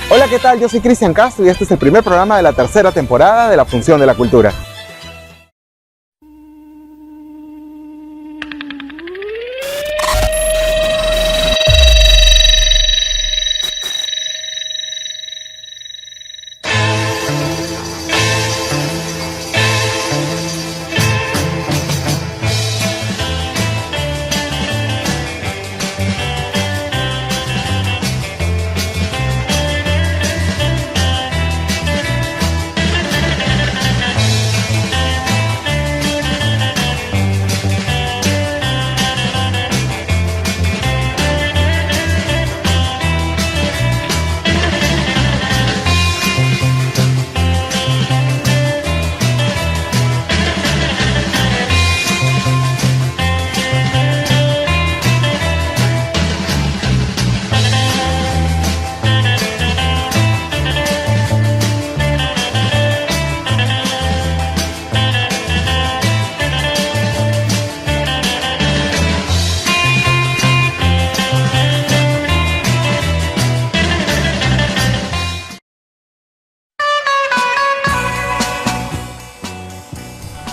Hola, ¿qué tal? Yo soy Cristian Castro y este es el primer programa de la tercera temporada de La Función de la Cultura.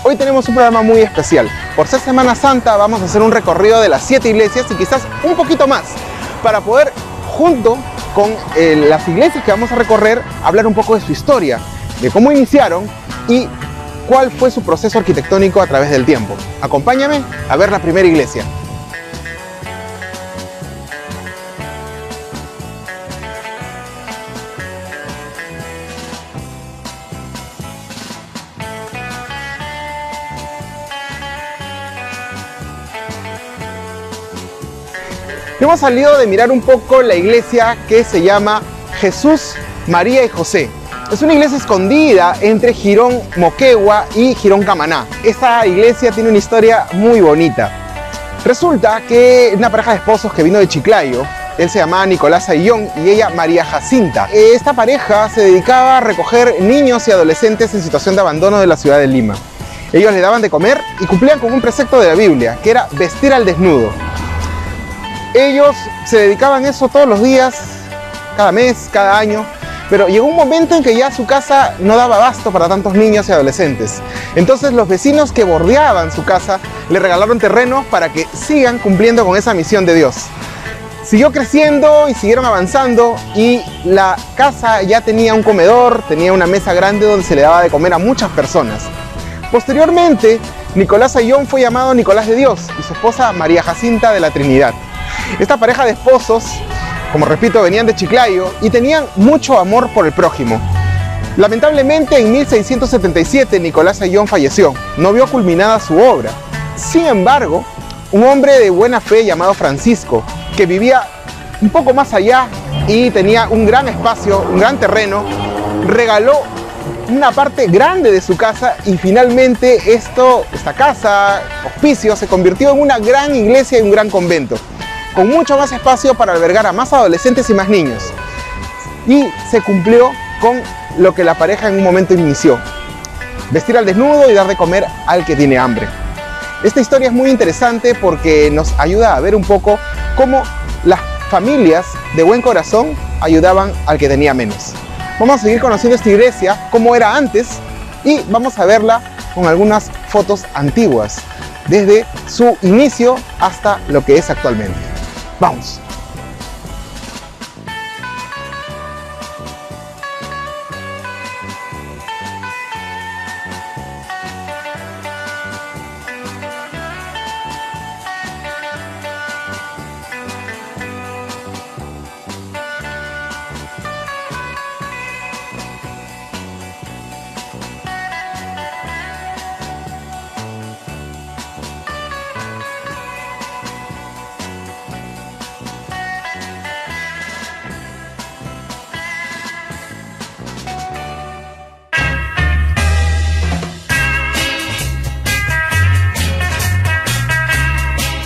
Hoy tenemos un programa muy especial. Por ser Semana Santa vamos a hacer un recorrido de las 7 iglesias y quizás un poquito más, para poder, junto con las iglesias que vamos a recorrer, hablar un poco de su historia, de cómo iniciaron y cuál fue su proceso arquitectónico a través del tiempo. Acompáñame a ver la primera iglesia. Hemos salido de mirar un poco la iglesia que se llama Jesús, María y José. Es una iglesia escondida entre Girón Moquegua y Girón Camaná. Esta iglesia tiene una historia muy bonita. Resulta que una pareja de esposos que vino de Chiclayo, él se llamaba Nicolás Ayllón y ella María Jacinta. Esta pareja se dedicaba a recoger niños y adolescentes en situación de abandono de la ciudad de Lima. Ellos le daban de comer y cumplían con un precepto de la Biblia, que era vestir al desnudo. Ellos se dedicaban a eso todos los días, cada mes, cada año, pero llegó un momento en que ya su casa no daba abasto para tantos niños y adolescentes. Entonces los vecinos que bordeaban su casa le regalaron terrenos para que sigan cumpliendo con esa misión de Dios. Siguió creciendo y siguieron avanzando y la casa ya tenía un comedor, tenía una mesa grande donde se le daba de comer a muchas personas. Posteriormente, Nicolás Ayllón fue llamado Nicolás de Dios y su esposa María Jacinta de la Trinidad. Esta pareja de esposos, como repito, venían de Chiclayo y tenían mucho amor por el prójimo. Lamentablemente, en 1677 Nicolás Ayllón falleció, no vio culminada su obra. Sin embargo, un hombre de buena fe llamado Francisco, que vivía un poco más allá y tenía un gran espacio, un gran terreno, regaló una parte grande de su casa y finalmente esta casa, hospicio, se convirtió en una gran iglesia y un gran convento, con mucho más espacio para albergar a más adolescentes y más niños. Y se cumplió con lo que la pareja en un momento inició: vestir al desnudo y dar de comer al que tiene hambre. Esta historia es muy interesante porque nos ayuda a ver un poco cómo las familias de buen corazón ayudaban al que tenía menos. Vamos a seguir conociendo esta iglesia, cómo era antes, y vamos a verla con algunas fotos antiguas, desde su inicio hasta lo que es actualmente. ¡Vamos!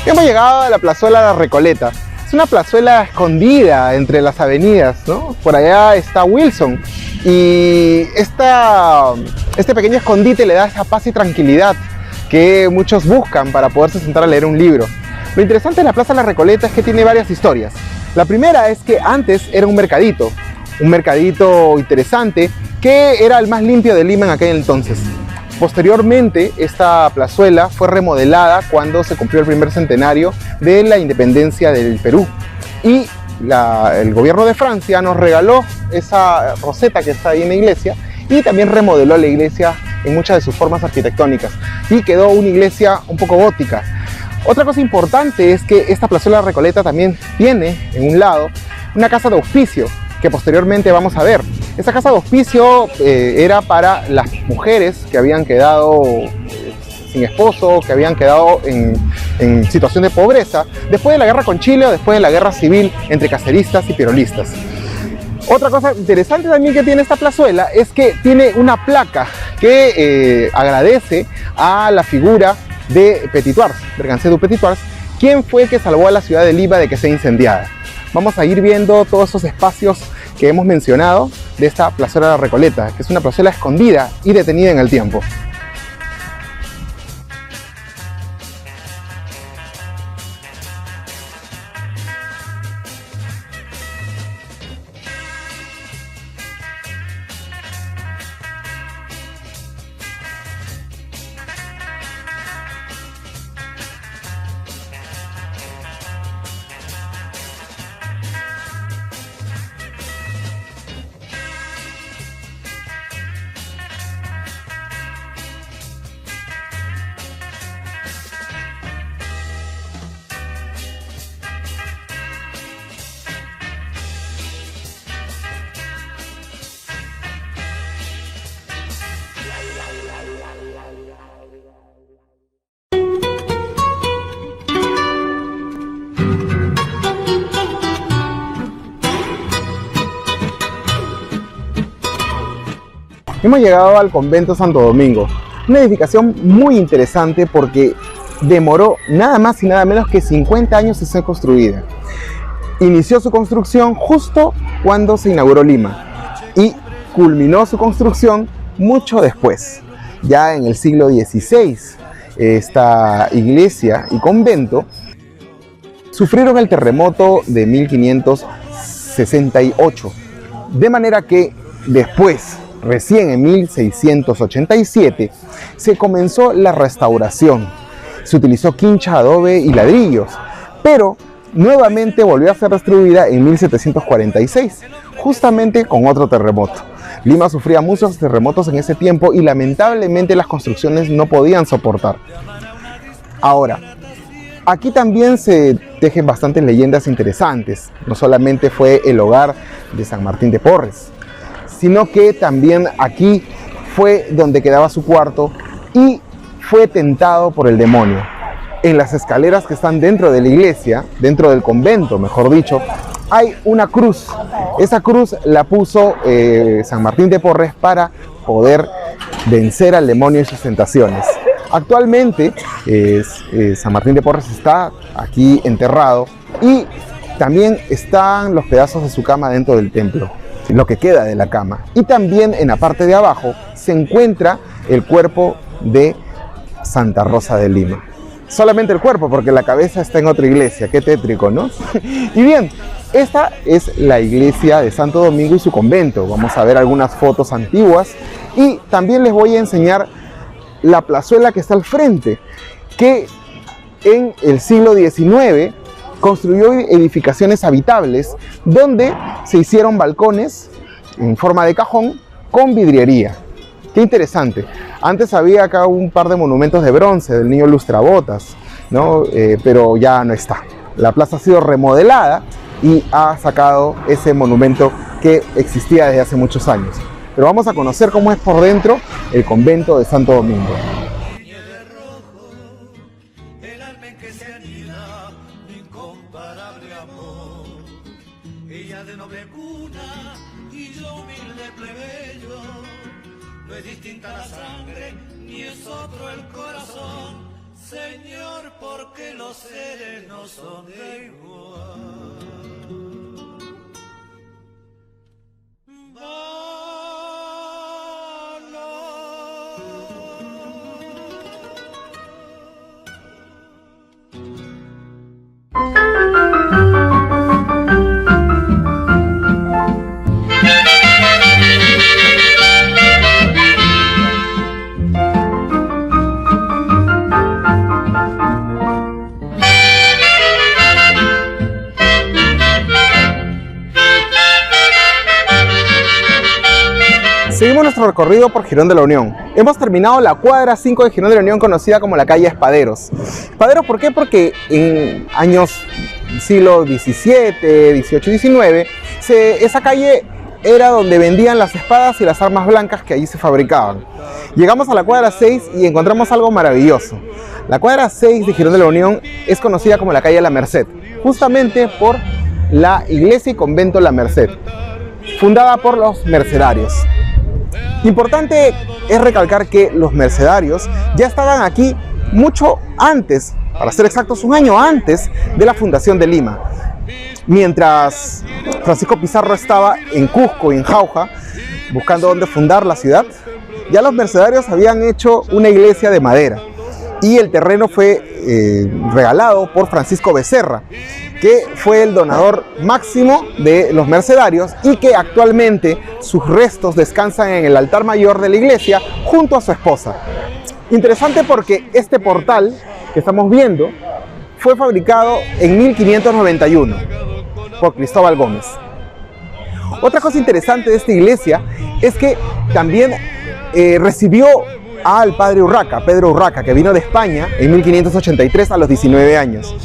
Hemos llegado a la plazuela La Recoleta. Es una plazuela escondida entre las avenidas, ¿no? Por allá está Wilson y este pequeño escondite le da esa paz y tranquilidad que muchos buscan para poderse sentar a leer un libro. Lo interesante de la Plaza La Recoleta es que tiene varias historias. La primera es que antes era un mercadito. un mercadito interesante que era el más limpio de Lima en aquel entonces. Posteriormente, esta plazuela fue remodelada cuando se cumplió el primer centenario de la independencia del Perú. Y el gobierno de Francia nos regaló esa roseta que está ahí en la iglesia y también remodeló la iglesia en muchas de sus formas arquitectónicas y quedó una iglesia un poco gótica. Otra cosa importante es que esta plazuela Recoleta también tiene en un lado una casa de auspicio que posteriormente vamos a ver. Esta casa de auspicio era para las mujeres que habían quedado sin esposo, que habían quedado en situación de pobreza después de la guerra con Chile o después de la guerra civil entre caceristas y peronistas. Otra cosa interesante también que tiene esta plazuela es que tiene una placa que agradece a la figura de Petitoars, Berganze du Petitoars, quien fue el que salvó a la ciudad de Lima de que sea incendiada. Vamos a ir viendo todos esos espacios que hemos mencionado de esta plazuela de Recoleta, que es una plazuela escondida y detenida en el tiempo. Hemos llegado al convento Santo Domingo, una edificación muy interesante porque demoró nada más y nada menos que 50 años en ser construida. Inició su construcción justo cuando se inauguró Lima y culminó su construcción mucho después. Ya en el siglo XVI, esta iglesia y convento sufrieron el terremoto de 1568, de manera que después, recién en 1687, se comenzó la restauración. Se utilizó quincha, adobe y ladrillos, pero nuevamente volvió a ser destruida en 1746, justamente con otro terremoto. Lima sufría muchos terremotos en ese tiempo y lamentablemente las construcciones no podían soportar. Ahora, aquí también se tejen bastantes leyendas interesantes. No solamente fue el hogar de San Martín de Porres, sino que también aquí fue donde quedaba su cuarto y fue tentado por el demonio. En las escaleras que están dentro de la iglesia, dentro del convento, mejor dicho, hay una cruz. Esa cruz la puso San Martín de Porres para poder vencer al demonio y sus tentaciones. Actualmente San Martín de Porres está aquí enterrado y también están los pedazos de su cama dentro del templo, lo que queda de la cama. Y también en la parte de abajo se encuentra el cuerpo de Santa Rosa de Lima. Solamente el cuerpo, porque la cabeza está en otra iglesia. Qué tétrico, ¿no? Y bien, esta es la iglesia de Santo Domingo y su convento. Vamos a ver algunas fotos antiguas y también les voy a enseñar la plazuela que está al frente, que en el siglo XIX construyó edificaciones habitables donde se hicieron balcones en forma de cajón con vidriería. Qué interesante. Antes había acá un par de monumentos de bronce del niño lustrabotas, ¿no? Pero ya no está. La plaza ha sido remodelada y ha sacado ese monumento que existía desde hace muchos años. Pero vamos a conocer cómo es por dentro el convento de Santo Domingo. Ella de noble cuna y yo humilde plebeyo, no es distinta la sangre ni es otro el corazón, Señor, porque los seres no son de igual. Seguimos nuestro recorrido por Jirón de la Unión. Hemos terminado la cuadra 5 de Jirón de la Unión, conocida como la calle Espaderos. ¿Espaderos por qué? Porque en años siglo XVII, XVIII y XIX, esa calle era donde vendían las espadas y las armas blancas que allí se fabricaban. Llegamos a la cuadra 6 y encontramos algo maravilloso. La cuadra 6 de Jirón de la Unión es conocida como la calle La Merced, justamente por la iglesia y convento La Merced, fundada por los mercedarios. Importante es recalcar que los mercedarios ya estaban aquí mucho antes, para ser exactos, un año antes de la fundación de Lima. Mientras Francisco Pizarro estaba en Cusco y en Jauja, buscando dónde fundar la ciudad, ya los mercedarios habían hecho una iglesia de madera y el terreno fue regalado por Francisco Becerra, que fue el donador máximo de los mercedarios y que actualmente sus restos descansan en el altar mayor de la iglesia junto a su esposa. Interesante porque este portal que estamos viendo fue fabricado en 1591 por Cristóbal Gómez. Otra cosa interesante de esta iglesia es que también recibió al padre Urraca, Pedro Urraca, que vino de España en 1583 a los 19 años.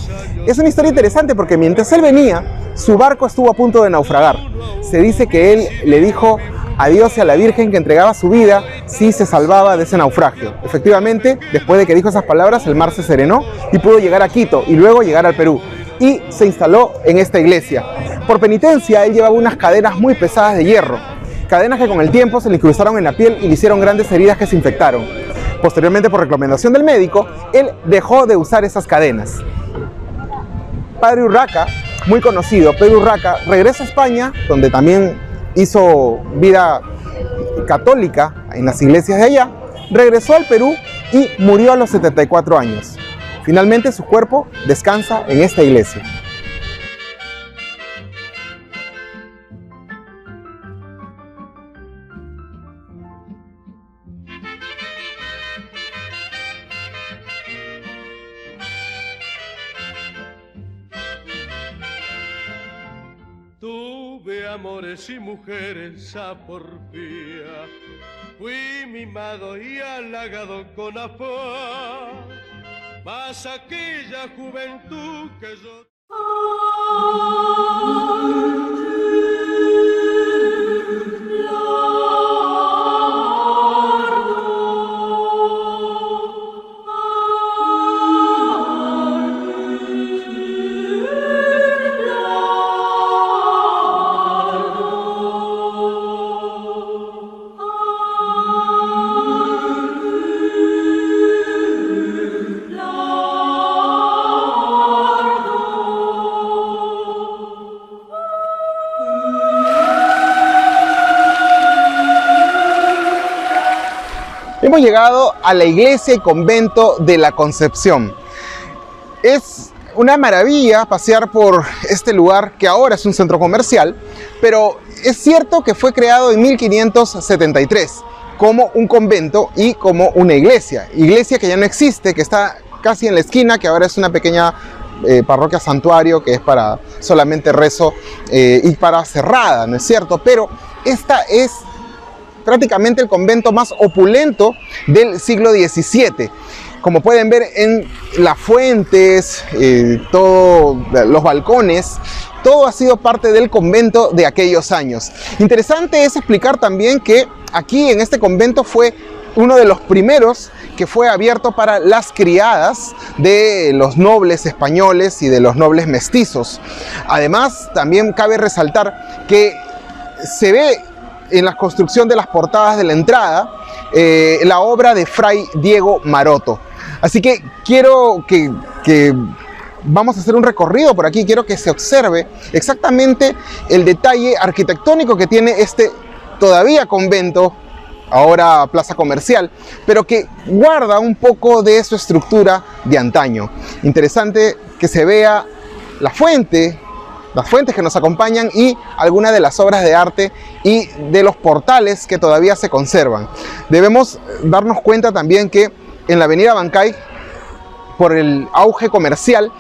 Es una historia interesante porque mientras él venía, su barco estuvo a punto de naufragar. Se dice que él le dijo a Dios y a la Virgen que entregaba su vida si se salvaba de ese naufragio. Efectivamente, después de que dijo esas palabras, el mar se serenó y pudo llegar a Quito y luego llegar al Perú. Y se instaló en esta iglesia. Por penitencia, él llevaba unas cadenas muy pesadas de hierro. Cadenas que con el tiempo se le incrustaron en la piel y le hicieron grandes heridas que se infectaron. Posteriormente, por recomendación del médico, él dejó de usar esas cadenas. Padre Urraca, muy conocido, Pedro Urraca, regresa a España, donde también hizo vida católica en las iglesias de allá, regresó al Perú y murió a los 74 años. Finalmente su cuerpo descansa en esta iglesia. Tuve amores y mujeres a porfía, fui mimado y halagado con afán, mas aquella juventud que yo... Hemos llegado a la iglesia y convento de la Concepción. Es una maravilla pasear por este lugar que ahora es un centro comercial, pero es cierto que fue creado en 1573 como un convento y como una iglesia. Iglesia que ya no existe, que está casi en la esquina, que ahora es una pequeña parroquia santuario que es para solamente rezo y para cerrada, ¿no es cierto? Pero esta es prácticamente el convento más opulento del siglo XVII. Como pueden ver en las fuentes, todos los balcones, todo ha sido parte del convento de aquellos años. Interesante es explicar también que aquí en este convento fue uno de los primeros que fue abierto para las criadas de los nobles españoles y de los nobles mestizos. Además, también cabe resaltar que se ve en la construcción de las portadas de la entrada la obra de Fray Diego Maroto. Así que quiero que vamos a hacer un recorrido por aquí, quiero que se observe exactamente el detalle arquitectónico que tiene este todavía convento, ahora plaza comercial, pero que guarda un poco de su estructura de antaño. Interesante que se vea las fuentes que nos acompañan y algunas de las obras de arte y de los portales que todavía se conservan. Debemos darnos cuenta también que en la avenida Bancay, por el auge comercial,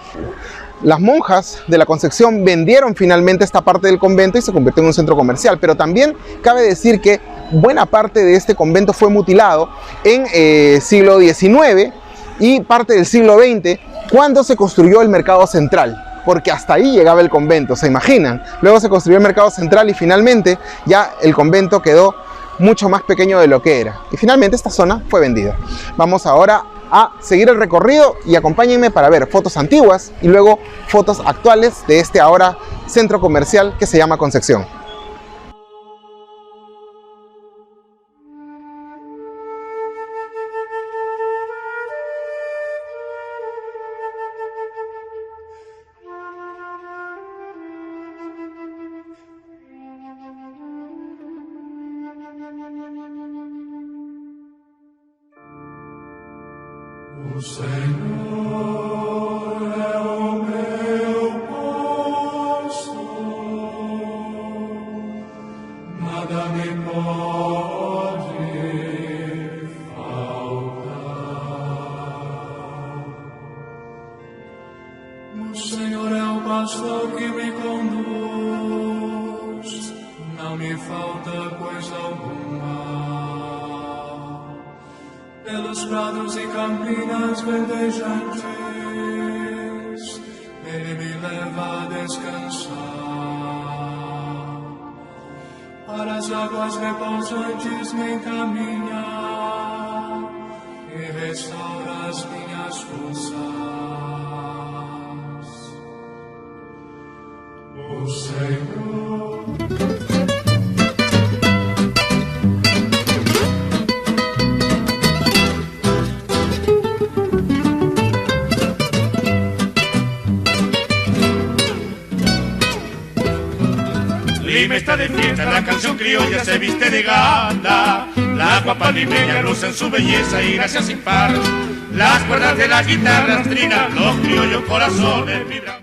las monjas de la Concepción vendieron finalmente esta parte del convento y se convirtió en un centro comercial. Pero también cabe decir que buena parte de este convento fue mutilado en siglo XIX y parte del siglo XX, cuando se construyó el mercado central, porque hasta ahí llegaba el convento, ¿se imaginan? Luego se construyó el mercado central y finalmente ya el convento quedó mucho más pequeño de lo que era. Y finalmente esta zona fue vendida. Vamos ahora a seguir el recorrido y acompáñenme para ver fotos antiguas y luego fotos actuales de este ahora centro comercial que se llama Concepción. O Senhor é o meu pastor, nada me pode faltar. O Senhor é o pastor que me conduz, não me falta coisa alguma. Pelos prados e campinas verdejantes, Ele me leva a descansar. Para as águas repousantes me encaminha e restaura as minhas forças. O Senhor. Lima está de fiesta, la canción criolla se viste de gala. La guapa limeña luce en su belleza y gracia sin par. Las cuerdas de las guitarras trinan, los criollos corazones vibran.